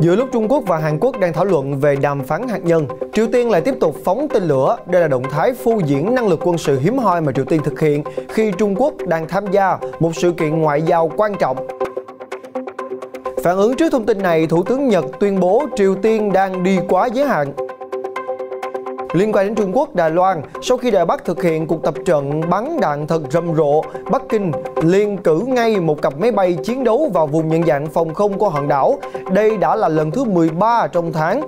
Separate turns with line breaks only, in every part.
Giữa lúc Trung Quốc và Hàn Quốc đang thảo luận về đàm phán hạt nhân, Triều Tiên lại tiếp tục phóng tên lửa. Đây là động thái phô diễn năng lực quân sự hiếm hoi mà Triều Tiên thực hiện khi Trung Quốc đang tham gia một sự kiện ngoại giao quan trọng. Phản ứng trước thông tin này, Thủ tướng Nhật tuyên bố Triều Tiên đang đi quá giới hạn. Liên quan đến Trung Quốc, Đài Loan, sau khi Đài Bắc thực hiện cuộc tập trận bắn đạn thật rầm rộ, Bắc Kinh liền cử ngay một cặp máy bay chiến đấu vào vùng nhận dạng phòng không của hòn đảo. Đây đã là lần thứ 13 trong tháng.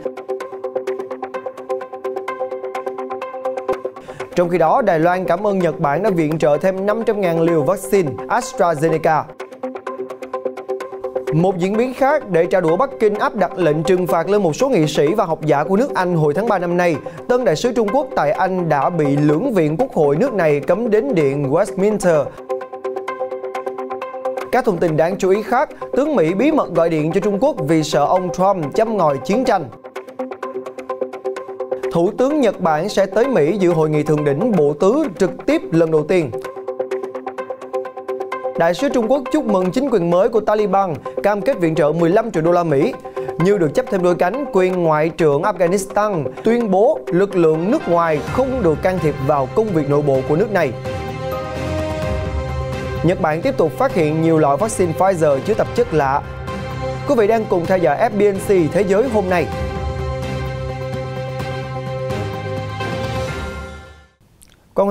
Trong khi đó, Đài Loan cảm ơn Nhật Bản đã viện trợ thêm 500.000 liều vaccine AstraZeneca. Một diễn biến khác, để trả đũa Bắc Kinh áp đặt lệnh trừng phạt lên một số nghị sĩ và học giả của nước Anh hồi tháng 3 năm nay, tân đại sứ Trung Quốc tại Anh đã bị lưỡng viện quốc hội nước này cấm đến điện Westminster. Các thông tin đáng chú ý khác, tướng Mỹ bí mật gọi điện cho Trung Quốc vì sợ ông Trump châm ngòi chiến tranh. Thủ tướng Nhật Bản sẽ tới Mỹ dự hội nghị thượng đỉnh bộ tứ trực tiếp lần đầu tiên. Đại sứ Trung Quốc chúc mừng chính quyền mới của Taliban cam kết viện trợ 15 triệu đô la Mỹ. Như được chấp thêm đôi cánh, quyền ngoại trưởng Afghanistan tuyên bố lực lượng nước ngoài không được can thiệp vào công việc nội bộ của nước này. Nhật Bản tiếp tục phát hiện nhiều loại vaccine Pfizer chứa tạp chất lạ. Quý vị đang cùng theo dõi FBNC Thế giới hôm nay.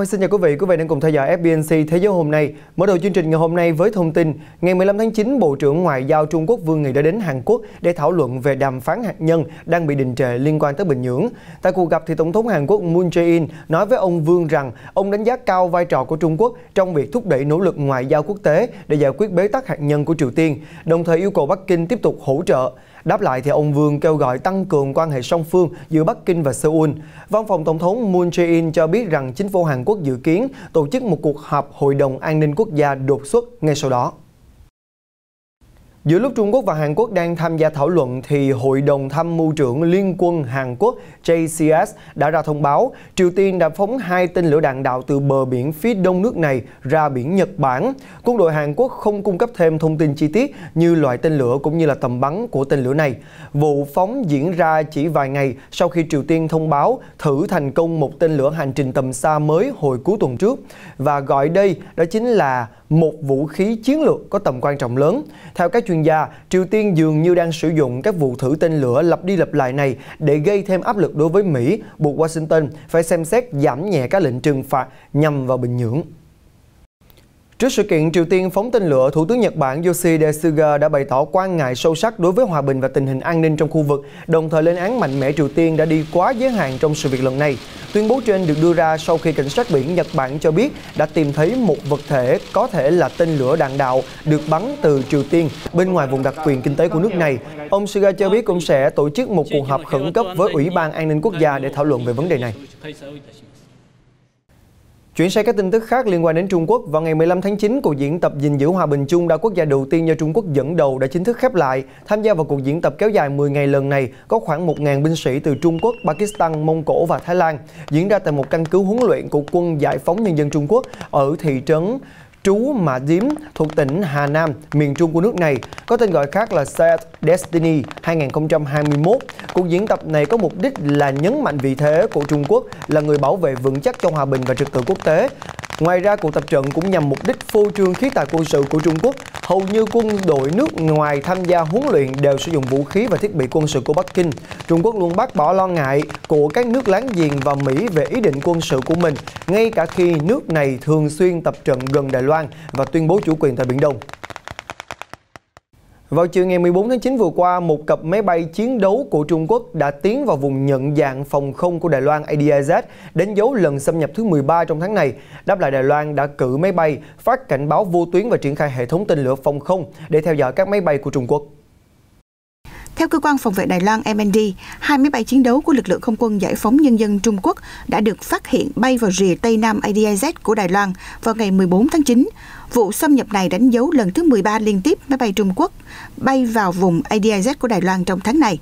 Xin chào quý vị đang cùng theo dõi FBNC Thế giới hôm nay. Mở đầu chương trình ngày hôm nay với thông tin, ngày 15 tháng 9, Bộ trưởng Ngoại giao Trung Quốc Vương Nghị đã đến Hàn Quốc để thảo luận về đàm phán hạt nhân đang bị đình trệ liên quan tới Bình Nhưỡng. Tại cuộc gặp, Tổng thống Hàn Quốc Moon Jae-in nói với ông Vương rằng ông đánh giá cao vai trò của Trung Quốc trong việc thúc đẩy nỗ lực ngoại giao quốc tế để giải quyết bế tắc hạt nhân của Triều Tiên, đồng thời yêu cầu Bắc Kinh tiếp tục hỗ trợ. Đáp lại thì ông Vương kêu gọi tăng cường quan hệ song phương giữa Bắc Kinh và Seoul. Văn phòng Tổng thống Moon Jae-in cho biết rằng chính phủ Hàn Quốc dự kiến tổ chức một cuộc họp Hội đồng An ninh Quốc gia đột xuất ngay sau đó. Giữa lúc Trung Quốc và Hàn Quốc đang tham gia thảo luận thì Hội đồng Tham mưu trưởng Liên quân Hàn Quốc JCS đã ra thông báo Triều Tiên đã phóng 2 tên lửa đạn đạo từ bờ biển phía đông nước này ra biển Nhật Bản. Quân đội Hàn Quốc không cung cấp thêm thông tin chi tiết như loại tên lửa cũng như là tầm bắn của tên lửa này. Vụ phóng diễn ra chỉ vài ngày sau khi Triều Tiên thông báo thử thành công một tên lửa hành trình tầm xa mới hồi cuối tuần trước và gọi đây đó chính là một vũ khí chiến lược có tầm quan trọng lớn. Theo các chuyên gia, Triều Tiên dường như đang sử dụng các vụ thử tên lửa lặp đi lặp lại này để gây thêm áp lực đối với Mỹ, buộc Washington phải xem xét giảm nhẹ các lệnh trừng phạt nhằm vào Bình Nhưỡng. Trước sự kiện Triều Tiên phóng tên lửa, Thủ tướng Nhật Bản Yoshihide Suga đã bày tỏ quan ngại sâu sắc đối với hòa bình và tình hình an ninh trong khu vực, đồng thời lên án mạnh mẽ Triều Tiên đã đi quá giới hạn trong sự việc lần này. Tuyên bố trên được đưa ra sau khi cảnh sát biển Nhật Bản cho biết đã tìm thấy một vật thể có thể là tên lửa đạn đạo được bắn từ Triều Tiên bên ngoài vùng đặc quyền kinh tế của nước này. Ông Suga cho biết cũng sẽ tổ chức một cuộc họp khẩn cấp với Ủy ban An ninh Quốc gia để thảo luận về vấn đề này. Chuyển sang các tin tức khác liên quan đến Trung Quốc, vào ngày 15 tháng 9, cuộc diễn tập gìn giữ hòa bình chung đa quốc gia đầu tiên do Trung Quốc dẫn đầu đã chính thức khép lại. Tham gia vào cuộc diễn tập kéo dài 10 ngày lần này có khoảng 1.000 binh sĩ từ Trung Quốc, Pakistan, Mông Cổ và Thái Lan, diễn ra tại một căn cứ huấn luyện của Quân Giải phóng Nhân dân Trung Quốc ở thị trấn Trú Mã Điếm thuộc tỉnh Hà Nam, miền Trung của nước này, có tên gọi khác là Set Destiny 2021. Cuộc diễn tập này có mục đích là nhấn mạnh vị thế của Trung Quốc là người bảo vệ vững chắc cho hòa bình và trật tự quốc tế. Ngoài ra, cuộc tập trận cũng nhằm mục đích phô trương khí tài quân sự của Trung Quốc. Hầu như quân đội nước ngoài tham gia huấn luyện đều sử dụng vũ khí và thiết bị quân sự của Bắc Kinh. Trung Quốc luôn bác bỏ lo ngại của các nước láng giềng và Mỹ về ý định quân sự của mình, ngay cả khi nước này thường xuyên tập trận gần Đài Loan và tuyên bố chủ quyền tại Biển Đông. Vào chiều ngày 14 tháng 9 vừa qua, một cặp máy bay chiến đấu của Trung Quốc đã tiến vào vùng nhận dạng phòng không của Đài Loan ADIZ, đánh dấu lần xâm nhập thứ 13 trong tháng này. Đáp lại, Đài Loan đã cử máy bay phát cảnh báo vô tuyến và triển khai hệ thống tên lửa phòng không để theo dõi các máy bay của Trung Quốc.
Theo cơ quan phòng vệ Đài Loan MND, 2 máy bay chiến đấu của lực lượng không quân giải phóng nhân dân Trung Quốc đã được phát hiện bay vào rìa Tây Nam ADIZ của Đài Loan vào ngày 14 tháng 9. Vụ xâm nhập này đánh dấu lần thứ 13 liên tiếp máy bay Trung Quốc bay vào vùng ADIZ của Đài Loan trong tháng này.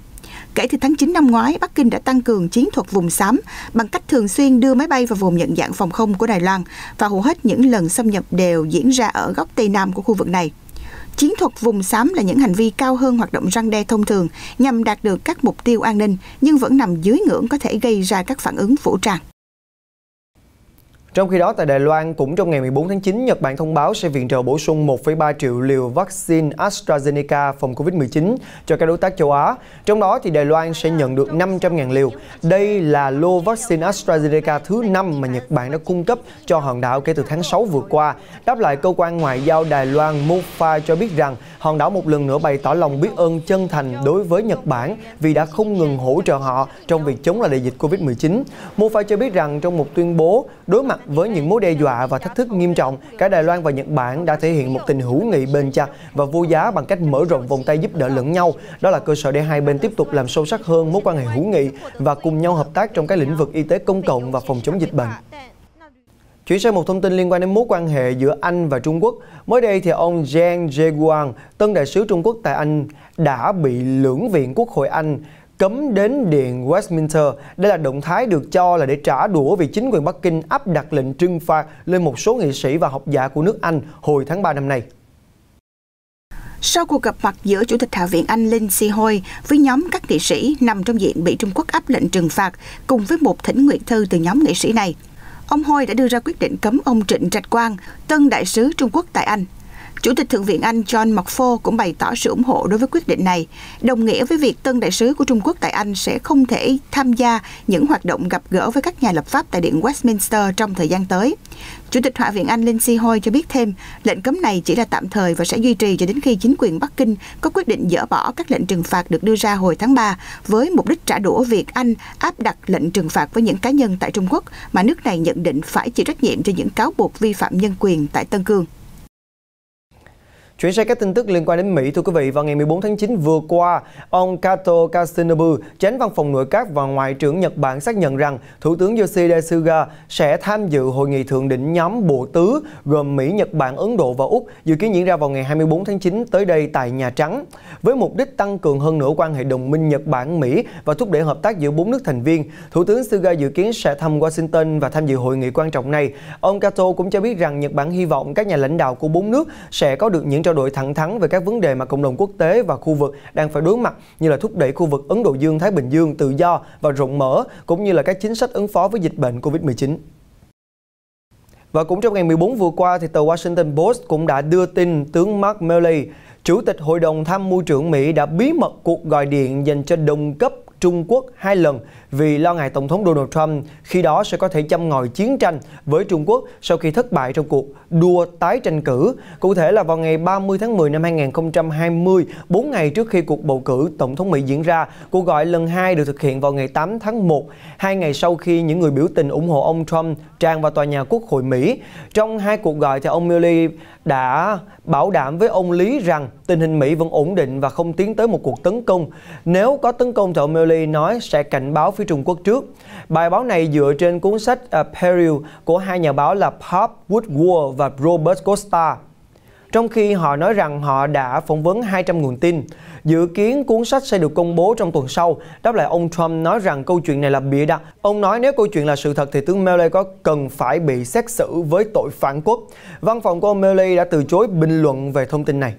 Kể từ tháng 9 năm ngoái, Bắc Kinh đã tăng cường chiến thuật vùng xám bằng cách thường xuyên đưa máy bay vào vùng nhận dạng phòng không của Đài Loan và hầu hết những lần xâm nhập đều diễn ra ở góc Tây Nam của khu vực này. Chiến thuật vùng xám là những hành vi cao hơn hoạt động răn đe thông thường nhằm đạt được các mục tiêu an ninh, nhưng vẫn nằm dưới ngưỡng có thể gây ra các phản ứng vũ trang.
Trong khi đó, tại Đài Loan, cũng trong ngày 14 tháng 9, Nhật Bản thông báo sẽ viện trợ bổ sung 1,3 triệu liều vaccine AstraZeneca phòng Covid-19 cho các đối tác châu Á. Trong đó, thì Đài Loan sẽ nhận được 500.000 liều. Đây là lô vaccine AstraZeneca thứ 5 mà Nhật Bản đã cung cấp cho hòn đảo kể từ tháng 6 vừa qua. Đáp lại, cơ quan ngoại giao Đài Loan MOFA cho biết rằng hòn đảo một lần nữa bày tỏ lòng biết ơn chân thành đối với Nhật Bản vì đã không ngừng hỗ trợ họ trong việc chống lại đại dịch Covid-19. MOFA cho biết rằng trong một tuyên bố, đối mặt với những mối đe dọa và thách thức nghiêm trọng, cả Đài Loan và Nhật Bản đã thể hiện một tình hữu nghị bền chặt và vô giá bằng cách mở rộng vòng tay giúp đỡ lẫn nhau. Đó là cơ sở để hai bên tiếp tục làm sâu sắc hơn mối quan hệ hữu nghị và cùng nhau hợp tác trong các lĩnh vực y tế công cộng và phòng chống dịch bệnh. Chuyển sang một thông tin liên quan đến mối quan hệ giữa Anh và Trung Quốc. Mới đây thì ông Zhang Zheguang, tân đại sứ Trung Quốc tại Anh, đã bị lưỡng viện Quốc hội Anh cấm đến Điện Westminster. Đây là động thái được cho là để trả đũa vì chính quyền Bắc Kinh áp đặt lệnh trừng phạt lên một số nghị sĩ và học giả của nước Anh hồi tháng 3 năm nay.
Sau cuộc gặp mặt giữa Chủ tịch Hạ viện Anh Lindsay Hoyle với nhóm các nghị sĩ nằm trong diện bị Trung Quốc áp lệnh trừng phạt, cùng với một thỉnh nguyện thư từ nhóm nghị sĩ này, ông Hoyle đã đưa ra quyết định cấm ông Trịnh Trạch Quang, tân đại sứ Trung Quốc tại Anh. Chủ tịch Thượng viện Anh John McFaul cũng bày tỏ sự ủng hộ đối với quyết định này, đồng nghĩa với việc tân đại sứ của Trung Quốc tại Anh sẽ không thể tham gia những hoạt động gặp gỡ với các nhà lập pháp tại Điện Westminster trong thời gian tới. Chủ tịch Hạ viện Anh Lindsay Hoyle cho biết thêm, lệnh cấm này chỉ là tạm thời và sẽ duy trì cho đến khi chính quyền Bắc Kinh có quyết định dỡ bỏ các lệnh trừng phạt được đưa ra hồi tháng 3 với mục đích trả đũa việc Anh áp đặt lệnh trừng phạt với những cá nhân tại Trung Quốc mà nước này nhận định phải chịu trách nhiệm cho những cáo buộc vi phạm nhân quyền tại Tân Cương.
Chuyển sang các tin tức liên quan đến Mỹ, thưa quý vị, vào ngày 14 tháng 9 vừa qua, ông Kato Katsunobu, Chánh Văn phòng Nội các và Ngoại trưởng Nhật Bản xác nhận rằng Thủ tướng Yoshihide Suga sẽ tham dự hội nghị thượng đỉnh nhóm bộ tứ gồm Mỹ, Nhật Bản, Ấn Độ và Úc, dự kiến diễn ra vào ngày 24 tháng 9 tới đây tại Nhà Trắng. Với mục đích tăng cường hơn nữa quan hệ đồng minh Nhật Bản-Mỹ và thúc đẩy hợp tác giữa 4 nước thành viên, Thủ tướng Suga dự kiến sẽ thăm Washington và tham dự hội nghị quan trọng này. Ông Kato cũng cho biết rằng Nhật Bản hy vọng các nhà lãnh đạo của 4 nước sẽ có được những trao đổi thẳng thắn về các vấn đề mà cộng đồng quốc tế và khu vực đang phải đối mặt, như là thúc đẩy khu vực Ấn Độ Dương-Thái Bình Dương tự do và rộng mở, cũng như là các chính sách ứng phó với dịch bệnh Covid-19. Và cũng trong ngày 14 vừa qua, thì tờ Washington Post cũng đã đưa tin tướng Mark Milley, Chủ tịch Hội đồng Tham mưu trưởng Mỹ, đã bí mật cuộc gọi điện dành cho đồng cấp Trung Quốc 2 lần vì lo ngại Tổng thống Donald Trump khi đó sẽ có thể châm ngòi chiến tranh với Trung Quốc sau khi thất bại trong cuộc đua tái tranh cử. Cụ thể là vào ngày 30 tháng 10 năm 2020, 4 ngày trước khi cuộc bầu cử Tổng thống Mỹ diễn ra, cuộc gọi lần 2 được thực hiện vào ngày 8 tháng 1, 2 ngày sau khi những người biểu tình ủng hộ ông Trump tràn vào tòa nhà Quốc hội Mỹ. Trong 2 cuộc gọi, thì ông Milley đã bảo đảm với ông Lý rằng tình hình Mỹ vẫn ổn định và không tiến tới một cuộc tấn công. Nếu có tấn công, thì ông Milley nói sẽ cảnh báo phía Trung Quốc trước. Bài báo này dựa trên cuốn sách Peril của 2 nhà báo là Bob Woodward và Robert Costa, trong khi họ nói rằng họ đã phỏng vấn 200 nguồn tin. Dự kiến cuốn sách sẽ được công bố trong tuần sau. Đáp lại, ông Trump nói rằng câu chuyện này là bịa đặt. Ông nói nếu câu chuyện là sự thật thì tướng Milley có cần phải bị xét xử với tội phản quốc. Văn phòng của ông Milley đã từ chối bình luận về thông tin này.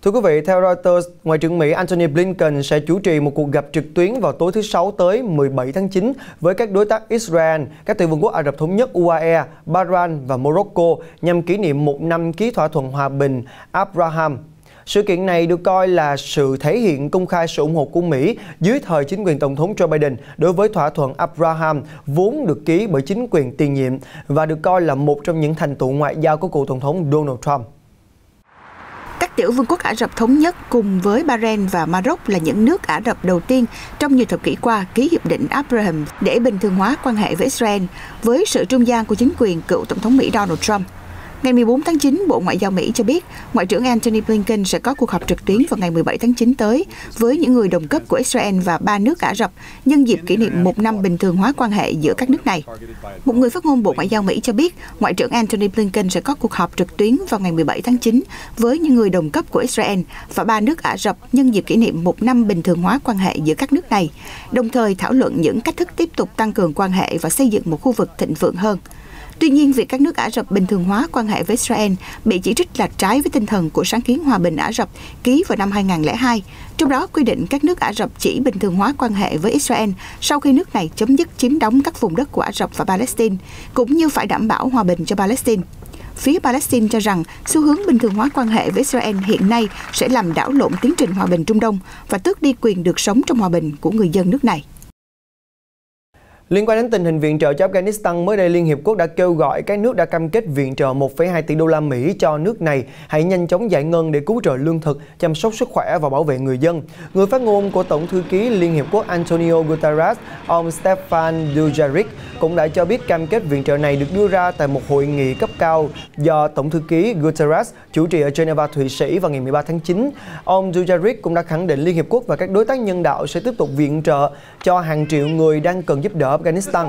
Thưa quý vị, theo Reuters, Ngoại trưởng Mỹ Antony Blinken sẽ chủ trì một cuộc gặp trực tuyến vào tối thứ Sáu tới 17 tháng 9 với các đối tác Israel, các tiểu vương quốc Ả Rập Thống Nhất UAE, Bahrain và Morocco nhằm kỷ niệm 1 năm ký thỏa thuận hòa bình Abraham. Sự kiện này được coi là sự thể hiện công khai sự ủng hộ của Mỹ dưới thời chính quyền Tổng thống Joe Biden đối với thỏa thuận Abraham vốn được ký bởi chính quyền tiền nhiệm và được coi là một trong những thành tựu ngoại giao của cựu Tổng thống Donald Trump.
Các tiểu vương quốc Ả Rập Thống Nhất cùng với Bahrain và Maroc là những nước Ả Rập đầu tiên trong nhiều thập kỷ qua ký hiệp định Abraham để bình thường hóa quan hệ với Israel với sự trung gian của chính quyền cựu Tổng thống Mỹ Donald Trump. Ngày 14 tháng 9, Bộ Ngoại giao Mỹ cho biết Ngoại trưởng Antony Blinken sẽ có cuộc họp trực tuyến vào ngày 17 tháng 9 tới với những người đồng cấp của Israel và 3 nước Ả Rập nhân dịp kỷ niệm 1 năm bình thường hóa quan hệ giữa các nước này. Một người phát ngôn Bộ Ngoại giao Mỹ cho biết Ngoại trưởng Antony Blinken sẽ có cuộc họp trực tuyến vào ngày 17 tháng 9 với những người đồng cấp của Israel và 3 nước Ả Rập nhân dịp kỷ niệm 1 năm bình thường hóa quan hệ giữa các nước này, đồng thời thảo luận những cách thức tiếp tục tăng cường quan hệ và xây dựng một khu vực thịnh vượng hơn. Tuy nhiên, việc các nước Ả Rập bình thường hóa quan hệ với Israel bị chỉ trích là trái với tinh thần của sáng kiến hòa bình Ả Rập ký vào năm 2002, trong đó quy định các nước Ả Rập chỉ bình thường hóa quan hệ với Israel sau khi nước này chấm dứt chiếm đóng các vùng đất của Ả Rập và Palestine, cũng như phải đảm bảo hòa bình cho Palestine. Phía Palestine cho rằng xu hướng bình thường hóa quan hệ với Israel hiện nay sẽ làm đảo lộn tiến trình hòa bình Trung Đông và tước đi quyền được sống trong hòa bình của người dân nước này.
Liên quan đến tình hình viện trợ cho Afghanistan, mới đây Liên Hiệp Quốc đã kêu gọi các nước đã cam kết viện trợ 1,2 tỷ đô la Mỹ cho nước này hãy nhanh chóng giải ngân để cứu trợ lương thực, chăm sóc sức khỏe và bảo vệ người dân. Người phát ngôn của Tổng thư ký Liên Hiệp Quốc Antonio Guterres, ông Stefan Dujarric, cũng đã cho biết cam kết viện trợ này được đưa ra tại một hội nghị cấp cao do Tổng thư ký Guterres chủ trì ở Geneva, Thụy Sĩ vào ngày 13 tháng 9. Ông Dujarric cũng đã khẳng định Liên Hiệp Quốc và các đối tác nhân đạo sẽ tiếp tục viện trợ cho hàng triệu người đang cần giúp đỡ Afghanistan.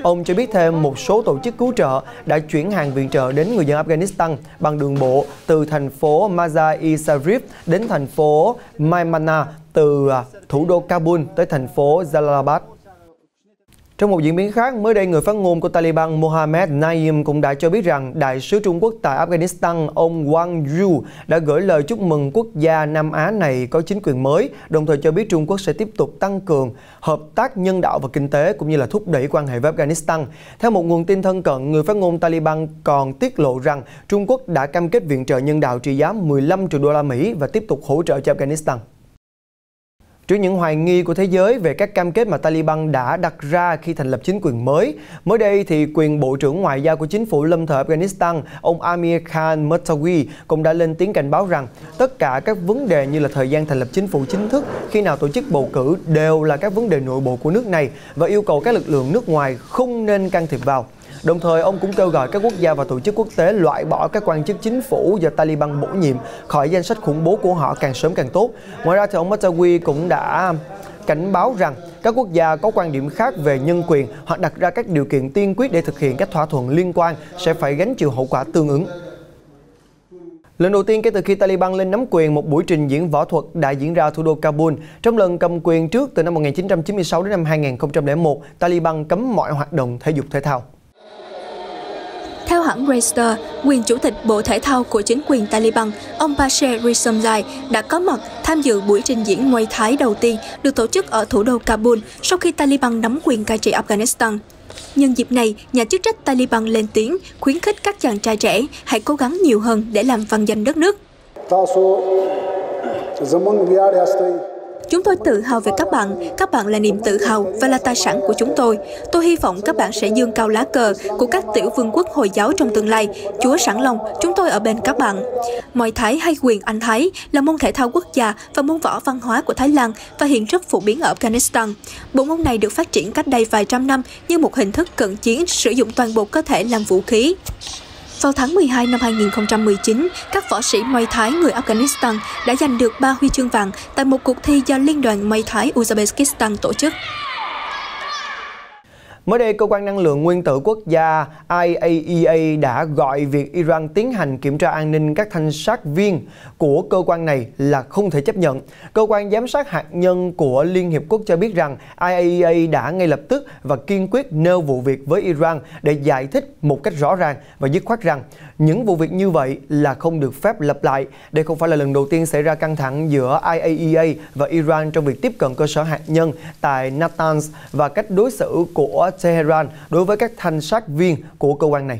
Ông cho biết thêm một số tổ chức cứu trợ đã chuyển hàng viện trợ đến người dân Afghanistan bằng đường bộ từ thành phố Mazar-i-Sharif đến thành phố Maymana, từ thủ đô Kabul tới thành phố Jalalabad. Trong một diễn biến khác, mới đây người phát ngôn của Taliban Mohammed Naeem cũng đã cho biết rằng Đại sứ Trung Quốc tại Afghanistan, ông Wang Yu, đã gửi lời chúc mừng quốc gia Nam Á này có chính quyền mới, đồng thời cho biết Trung Quốc sẽ tiếp tục tăng cường hợp tác nhân đạo và kinh tế cũng như là thúc đẩy quan hệ với Afghanistan. Theo một nguồn tin thân cận, người phát ngôn Taliban còn tiết lộ rằng Trung Quốc đã cam kết viện trợ nhân đạo trị giá 15 triệu đô la Mỹ và tiếp tục hỗ trợ cho Afghanistan. Trước những hoài nghi của thế giới về các cam kết mà Taliban đã đặt ra khi thành lập chính quyền mới, mới đây thì quyền Bộ trưởng Ngoại giao của chính phủ lâm thời Afghanistan, ông Amir Khan Muttawi cũng đã lên tiếng cảnh báo rằng tất cả các vấn đề như là thời gian thành lập chính phủ chính thức, khi nào tổ chức bầu cử đều là các vấn đề nội bộ của nước này và yêu cầu các lực lượng nước ngoài không nên can thiệp vào. Đồng thời, ông cũng kêu gọi các quốc gia và tổ chức quốc tế loại bỏ các quan chức chính phủ do Taliban bổ nhiệm khỏi danh sách khủng bố của họ càng sớm càng tốt. Ngoài ra, thì ông Muttawi cũng đã cảnh báo rằng các quốc gia có quan điểm khác về nhân quyền hoặc đặt ra các điều kiện tiên quyết để thực hiện các thỏa thuận liên quan sẽ phải gánh chịu hậu quả tương ứng. Lần đầu tiên kể từ khi Taliban lên nắm quyền, một buổi trình diễn võ thuật đã diễn ra ở thủ đô Kabul. Trong lần cầm quyền trước từ năm 1996 đến năm 2001, Taliban cấm mọi hoạt động thể dục thể thao.
Theo hãng Reuters, quyền chủ tịch Bộ Thể thao của chính quyền Taliban, ông Pasha Risomzai đã có mặt tham dự buổi trình diễn Muay Thái đầu tiên được tổ chức ở thủ đô Kabul sau khi Taliban nắm quyền cai trị Afghanistan. Nhân dịp này, nhà chức trách Taliban lên tiếng khuyến khích các chàng trai trẻ hãy cố gắng nhiều hơn để làm vang danh đất nước. Chúng tôi tự hào về các bạn là niềm tự hào và là tài sản của chúng tôi. Tôi hy vọng các bạn sẽ dương cao lá cờ của các tiểu vương quốc Hồi giáo trong tương lai. Chúa sẵn lòng, chúng tôi ở bên các bạn. Muay Thái hay quyền Anh Thái là môn thể thao quốc gia và môn võ văn hóa của Thái Lan và hiện rất phổ biến ở Afghanistan. Bộ môn này được phát triển cách đây vài trăm năm như một hình thức cận chiến sử dụng toàn bộ cơ thể làm vũ khí. Vào tháng 12 năm 2019, các võ sĩ Muay Thái người Afghanistan đã giành được 3 huy chương vàng tại một cuộc thi do Liên đoàn Muay Thái Uzbekistan tổ chức.
Mới đây, Cơ quan Năng lượng Nguyên tử Quốc gia IAEA đã gọi việc Iran tiến hành kiểm tra an ninh các thanh sát viên của cơ quan này là không thể chấp nhận. Cơ quan giám sát hạt nhân của Liên Hiệp Quốc cho biết rằng IAEA đã ngay lập tức và kiên quyết nêu vụ việc với Iran để giải thích một cách rõ ràng và dứt khoát rằng những vụ việc như vậy là không được phép lặp lại. Đây không phải là lần đầu tiên xảy ra căng thẳng giữa IAEA và Iran trong việc tiếp cận cơ sở hạt nhân tại Natanz và cách đối xử của Tehran đối với các thanh sát viên của cơ quan này.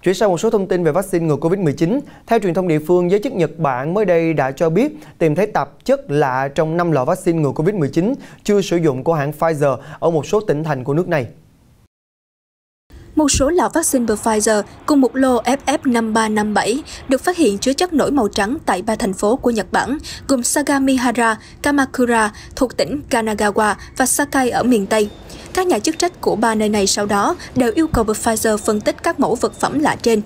Chuyển sang một số thông tin về vaccine ngừa Covid-19. Theo truyền thông địa phương, giới chức Nhật Bản mới đây đã cho biết tìm thấy tạp chất lạ trong 5 lọ vaccine ngừa Covid-19 chưa sử dụng của hãng Pfizer ở một số tỉnh thành của nước này.
Một số lọ vaccine của Pfizer cùng một lô FF5357 được phát hiện chứa chất nổi màu trắng tại 3 thành phố của Nhật Bản, gồm Sagamihara, Kamakura thuộc tỉnh Kanagawa và Sakai ở miền Tây. Các nhà chức trách của 3 nơi này sau đó đều yêu cầu Pfizer phân tích các mẫu vật phẩm lạ trên.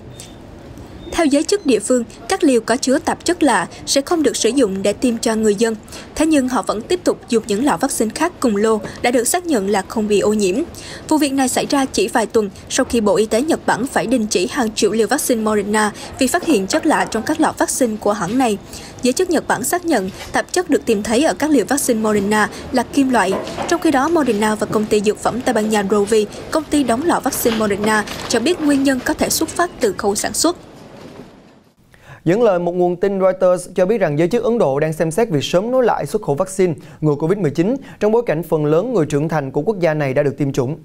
Theo giới chức địa phương, các liều có chứa tạp chất lạ sẽ không được sử dụng để tiêm cho người dân. Thế nhưng họ vẫn tiếp tục dùng những lọ vaccine khác cùng lô đã được xác nhận là không bị ô nhiễm. Vụ việc này xảy ra chỉ vài tuần sau khi Bộ Y tế Nhật Bản phải đình chỉ hàng triệu liều vaccine Moderna vì phát hiện chất lạ trong các lọ vaccine của hãng này. Giới chức Nhật Bản xác nhận tạp chất được tìm thấy ở các liều vaccine Moderna là kim loại. Trong khi đó, Moderna và công ty dược phẩm Tây Ban Nha Rovi, công ty đóng lọ vaccine Moderna, cho biết nguyên nhân có thể xuất phát từ khâu sản xuất.
Dẫn lời một nguồn tin Reuters cho biết rằng giới chức Ấn Độ đang xem xét việc sớm nối lại xuất khẩu vaccine ngừa Covid-19 trong bối cảnh phần lớn người trưởng thành của quốc gia này đã được tiêm chủng.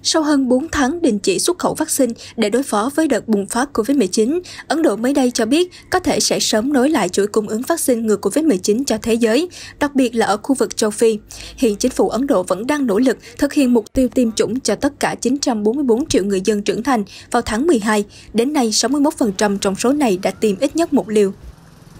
Sau hơn 4 tháng đình chỉ xuất khẩu vaccine để đối phó với đợt bùng phát Covid-19, Ấn Độ mới đây cho biết có thể sẽ sớm nối lại chuỗi cung ứng vaccine ngừa Covid-19 cho thế giới, đặc biệt là ở khu vực châu Phi. Hiện chính phủ Ấn Độ vẫn đang nỗ lực thực hiện mục tiêu tiêm chủng cho tất cả 944 triệu người dân trưởng thành vào tháng 12. Đến nay, 61% trong số này đã tiêm ít nhất một liều.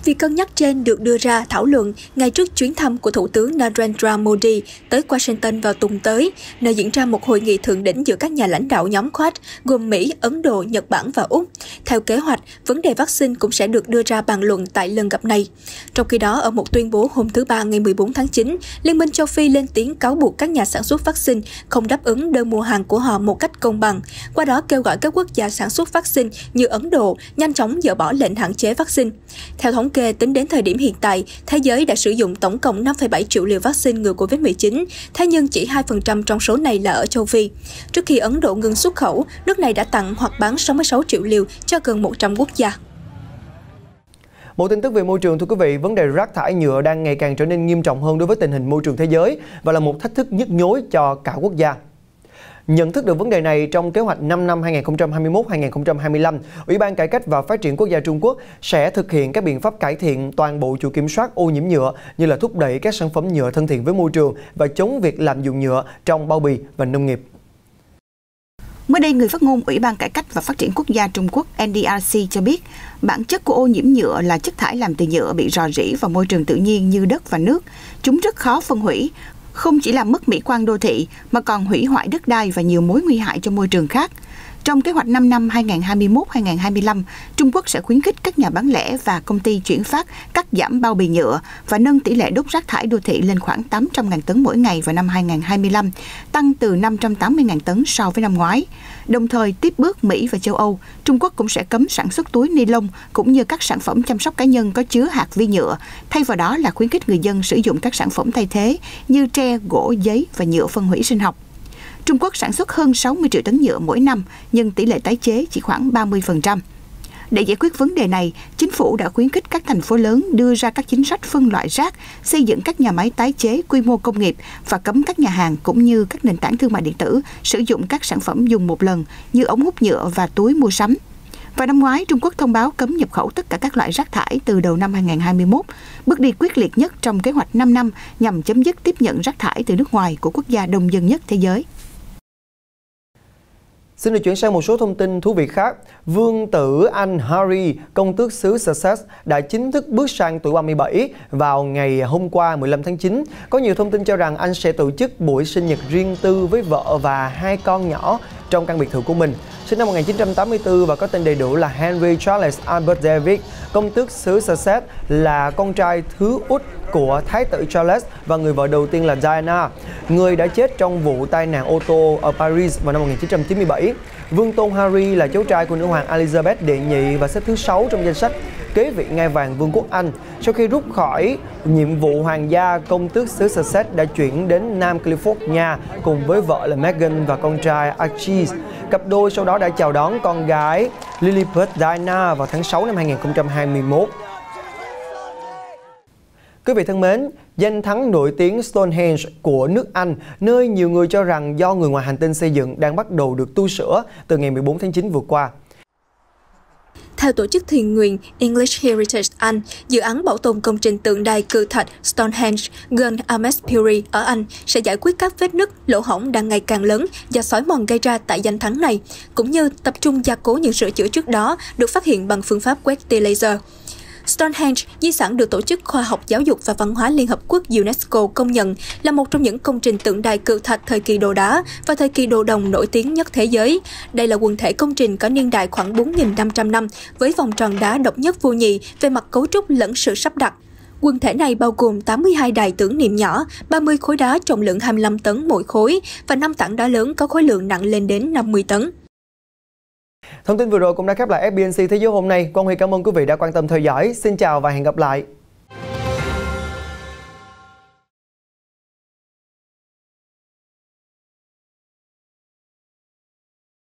Việc cân nhắc trên được đưa ra thảo luận ngay trước chuyến thăm của Thủ tướng Narendra Modi tới Washington vào tuần tới, nơi diễn ra một hội nghị thượng đỉnh giữa các nhà lãnh đạo nhóm Quad gồm Mỹ, Ấn Độ, Nhật Bản và Úc. Theo kế hoạch, vấn đề vaccine cũng sẽ được đưa ra bàn luận tại lần gặp này. Trong khi đó, ở một tuyên bố hôm thứ Ba ngày 14 tháng 9, Liên minh châu Phi lên tiếng cáo buộc các nhà sản xuất vaccine không đáp ứng đơn mua hàng của họ một cách công bằng. Qua đó kêu gọi các quốc gia sản xuất vaccine như Ấn Độ nhanh chóng dỡ bỏ lệnh hạn chế vaccine. Theo thống kê, tính đến thời điểm hiện tại, thế giới đã sử dụng tổng cộng 5,7 triệu liều vaccine ngừa Covid-19, thế nhưng chỉ 2% trong số này là ở châu Phi. Trước khi Ấn Độ ngừng xuất khẩu, nước này đã tặng hoặc bán 66 triệu liều cho gần 100 quốc gia.
Một tin tức về môi trường, thưa quý vị, vấn đề rác thải nhựa đang ngày càng trở nên nghiêm trọng hơn đối với tình hình môi trường thế giới và là một thách thức nhức nhối cho cả quốc gia. Nhận thức được vấn đề này, trong kế hoạch 5 năm 2021-2025, Ủy ban Cải cách và Phát triển Quốc gia Trung Quốc sẽ thực hiện các biện pháp cải thiện toàn bộ chuỗi kiểm soát ô nhiễm nhựa, như là thúc đẩy các sản phẩm nhựa thân thiện với môi trường và chống việc lạm dụng nhựa trong bao bì và nông nghiệp.
Mới đây, người phát ngôn Ủy ban Cải cách và Phát triển Quốc gia Trung Quốc NDRC cho biết, bản chất của ô nhiễm nhựa là chất thải làm từ nhựa bị rò rỉ vào môi trường tự nhiên như đất và nước. Chúng rất khó phân hủy, không chỉ làm mất mỹ quan đô thị mà còn hủy hoại đất đai và nhiều mối nguy hại cho môi trường khác. Trong kế hoạch 5 năm 2021-2025, Trung Quốc sẽ khuyến khích các nhà bán lẻ và công ty chuyển phát cắt giảm bao bì nhựa và nâng tỷ lệ đốt rác thải đô thị lên khoảng 800.000 tấn mỗi ngày vào năm 2025, tăng từ 580.000 tấn so với năm ngoái. Đồng thời, tiếp bước Mỹ và châu Âu, Trung Quốc cũng sẽ cấm sản xuất túi ni lông cũng như các sản phẩm chăm sóc cá nhân có chứa hạt vi nhựa, thay vào đó là khuyến khích người dân sử dụng các sản phẩm thay thế như tre, gỗ, giấy và nhựa phân hủy sinh học. Trung Quốc sản xuất hơn 60 triệu tấn nhựa mỗi năm, nhưng tỷ lệ tái chế chỉ khoảng 30%. Để giải quyết vấn đề này, chính phủ đã khuyến khích các thành phố lớn đưa ra các chính sách phân loại rác, xây dựng các nhà máy tái chế quy mô công nghiệp và cấm các nhà hàng cũng như các nền tảng thương mại điện tử sử dụng các sản phẩm dùng một lần như ống hút nhựa và túi mua sắm. Vào năm ngoái, Trung Quốc thông báo cấm nhập khẩu tất cả các loại rác thải từ đầu năm 2021, bước đi quyết liệt nhất trong kế hoạch 5 năm nhằm chấm dứt tiếp nhận rác thải từ nước ngoài của quốc gia đông dân nhất thế giới.
Xin được chuyển sang một số thông tin thú vị khác. Vương tử Anh Harry, công tước xứ Sussex, đã chính thức bước sang tuổi 37 vào ngày hôm qua 15 tháng 9. Có nhiều thông tin cho rằng anh sẽ tổ chức buổi sinh nhật riêng tư với vợ và 2 con nhỏ trong căn biệt thự của mình. Sinh năm 1984 và có tên đầy đủ là Henry Charles Albert David, công tước xứ Sussex là con trai thứ út của Thái tử Charles và người vợ đầu tiên là Diana, người đã chết trong vụ tai nạn ô tô ở Paris vào năm 1997. Vương tôn Harry là cháu trai của nữ hoàng Elizabeth đệ nhị và xếp thứ 6 trong danh sách kế vị ngai vàng Vương quốc Anh. Sau khi rút khỏi nhiệm vụ hoàng gia, công tước xứ Sussex đã chuyển đến Nam California cùng với vợ là Meghan và con trai Archie. Cặp đôi sau đó đã chào đón con gái Lilibet Diana vào tháng 6 năm 2021. Quý vị thân mến, danh thắng nổi tiếng Stonehenge của nước Anh, nơi nhiều người cho rằng do người ngoài hành tinh xây dựng, đang bắt đầu được tu sửa từ ngày 14 tháng 9 vừa qua.
Theo tổ chức thiện nguyện English Heritage Anh, dự án bảo tồn công trình tượng đài cự thạch Stonehenge gần Amesbury ở Anh sẽ giải quyết các vết nứt, lỗ hổng đang ngày càng lớn do xói mòn gây ra tại danh thắng này, cũng như tập trung gia cố những sửa chữa trước đó được phát hiện bằng phương pháp quét tia laser. Stonehenge, di sản được Tổ chức Khoa học Giáo dục và Văn hóa Liên Hợp Quốc UNESCO công nhận là một trong những công trình tượng đài cự thạch thời kỳ đồ đá và thời kỳ đồ đồng nổi tiếng nhất thế giới. Đây là quần thể công trình có niên đại khoảng 4.500 năm, với vòng tròn đá độc nhất vô nhị về mặt cấu trúc lẫn sự sắp đặt. Quần thể này bao gồm 82 đài tưởng niệm nhỏ, 30 khối đá trọng lượng 25 tấn mỗi khối và 5 tảng đá lớn có khối lượng nặng lên đến 50 tấn.
Thông tin vừa rồi cũng đã khép lại FBNC Thế giới hôm nay. Quang Huy cảm ơn quý vị đã quan tâm theo dõi. Xin chào và hẹn gặp lại.